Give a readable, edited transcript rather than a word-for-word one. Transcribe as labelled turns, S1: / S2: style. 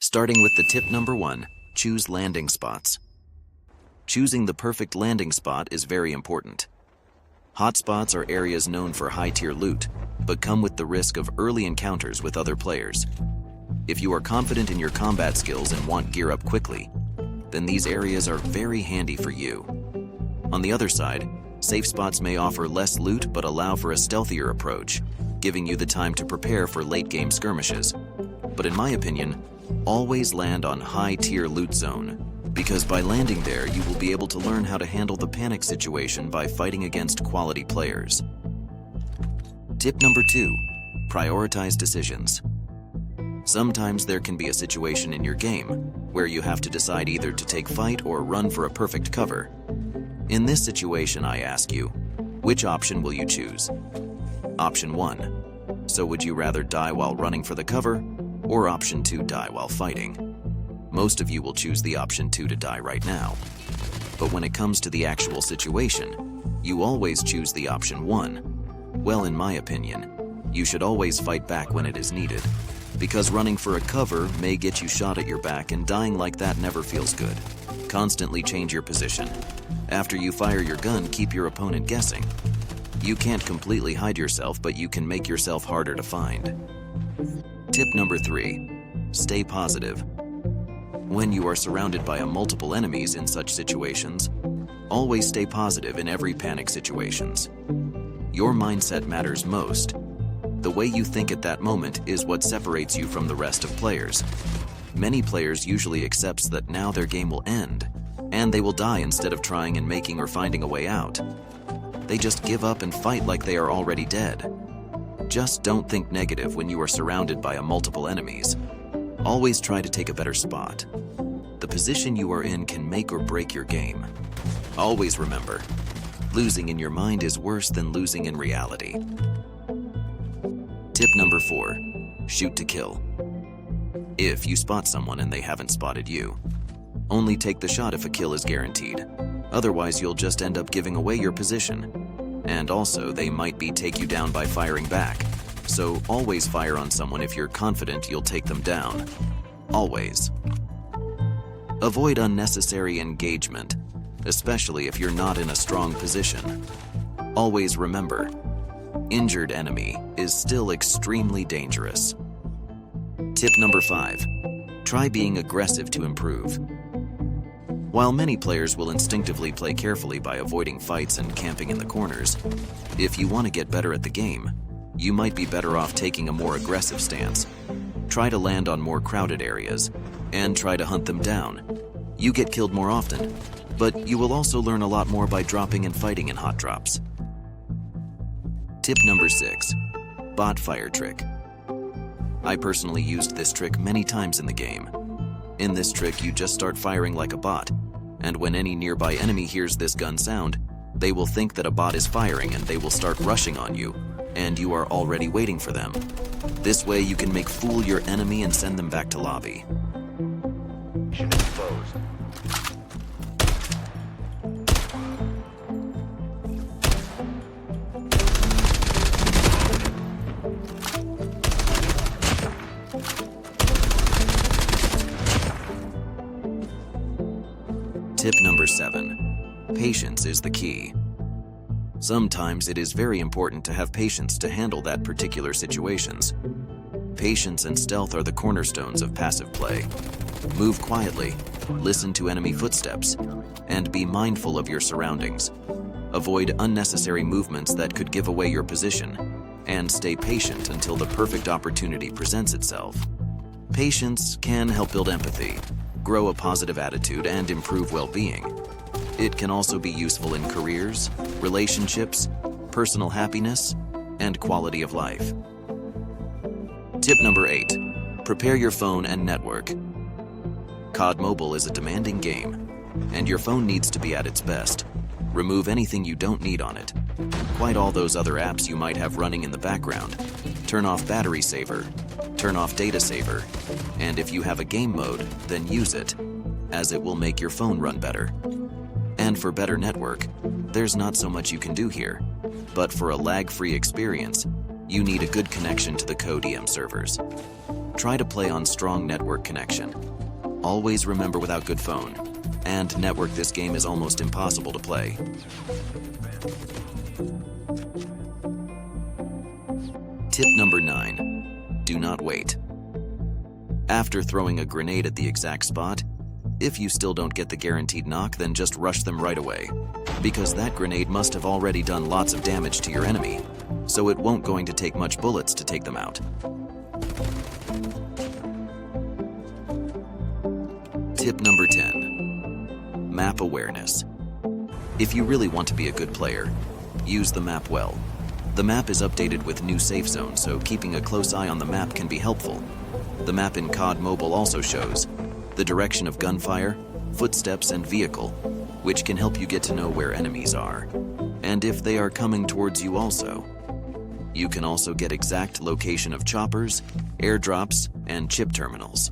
S1: Starting with the tip number 1, choose landing spots. Choosing the perfect landing spot is very important. Hotspots are areas known for high-tier loot, but come with the risk of early encounters with other players. If you are confident in your combat skills and want gear up quickly, then these areas are very handy for you. On the other side, safe spots may offer less loot but allow for a stealthier approach, giving you the time to prepare for late-game skirmishes. But in my opinion, always land on high-tier loot zone, because by landing there you will be able to learn how to handle the panic situation by fighting against quality players. Tip number 2, prioritize decisions. Sometimes there can be a situation in your game where you have to decide either to take fight or run for a perfect cover. In this situation, I ask you, which option will you choose? Option 1. So would you rather die while running for the cover, or option 2, die while fighting? Most of you will choose the option 2 to die right now. But when it comes to the actual situation, you always choose the option 1. Well, in my opinion, you should always fight back when it is needed, because running for a cover may get you shot at your back, and dying like that never feels good. Constantly change your position. After you fire your gun, keep your opponent guessing. You can't completely hide yourself, but you can make yourself harder to find. Tip number 3, stay positive. When you are surrounded by multiple enemies in such situations, always stay positive in every panic situations. Your mindset matters most. The way you think at that moment is what separates you from the rest of players. Many players usually accept that now their game will end, and they will die instead of trying and making or finding a way out. They just give up and fight like they are already dead. Just don't think negative when you are surrounded by multiple enemies. Always try to take a better spot. The position you are in can make or break your game. Always remember, losing in your mind is worse than losing in reality. Tip number 4, shoot to kill. If you spot someone and they haven't spotted you, only take the shot if a kill is guaranteed. Otherwise, you'll just end up giving away your position. And also, they might take you down by firing back. So always fire on someone if you're confident you'll take them down. Always. Avoid unnecessary engagement, especially if you're not in a strong position. Always remember, injured enemy is still extremely dangerous. Tip number 5, try being aggressive to improve. While many players will instinctively play carefully by avoiding fights and camping in the corners, if you want to get better at the game, you might be better off taking a more aggressive stance. Try to land on more crowded areas, and try to hunt them down. You get killed more often, but you will also learn a lot more by dropping and fighting in hot drops. Tip number 6, bot fire trick. I personally used this trick many times in the game. In this trick, you just start firing like a bot, and when any nearby enemy hears this gun sound, they will think that a bot is firing and they will start rushing on you, and you are already waiting for them. This way you can make fool your enemy and send them back to lobby.
S2: Mission exposed.
S1: Tip number 7, patience is the key. Sometimes it is very important to have patience to handle that particular situations. Patience and stealth are the cornerstones of passive play. Move quietly, listen to enemy footsteps, and be mindful of your surroundings. Avoid unnecessary movements that could give away your position, and stay patient until the perfect opportunity presents itself. Patience can help build empathy, grow a positive attitude, and improve well-being. It can also be useful in careers, relationships, personal happiness, and quality of life. Tip number 8, prepare your phone and network. Cod Mobile is a demanding game, and your phone needs to be at its best. Remove anything you don't need on it. Quite all those other apps you might have running in the background. Turn off battery saver, turn off data saver, and if you have a game mode, then use it, as it will make your phone run better. And for better network, there's not so much you can do here, but for a lag-free experience, you need a good connection to the Codm servers. Try to play on strong network connection. Always remember without good phone and network, this game is almost impossible to play. Tip number 9. Do not wait. After throwing a grenade at the exact spot, if you still don't get the guaranteed knock, then just rush them right away, because that grenade must have already done lots of damage to your enemy, so it won't going to take much bullets to take them out. Tip number 10. Map awareness. If you really want to be a good player, use the map well. The map is updated with new safe zones, so keeping a close eye on the map can be helpful. The map in Cod Mobile also shows the direction of gunfire, footsteps, and vehicle, which can help you get to know where enemies are, and if they are coming towards you also. You can also get exact location of choppers, airdrops, and chip terminals.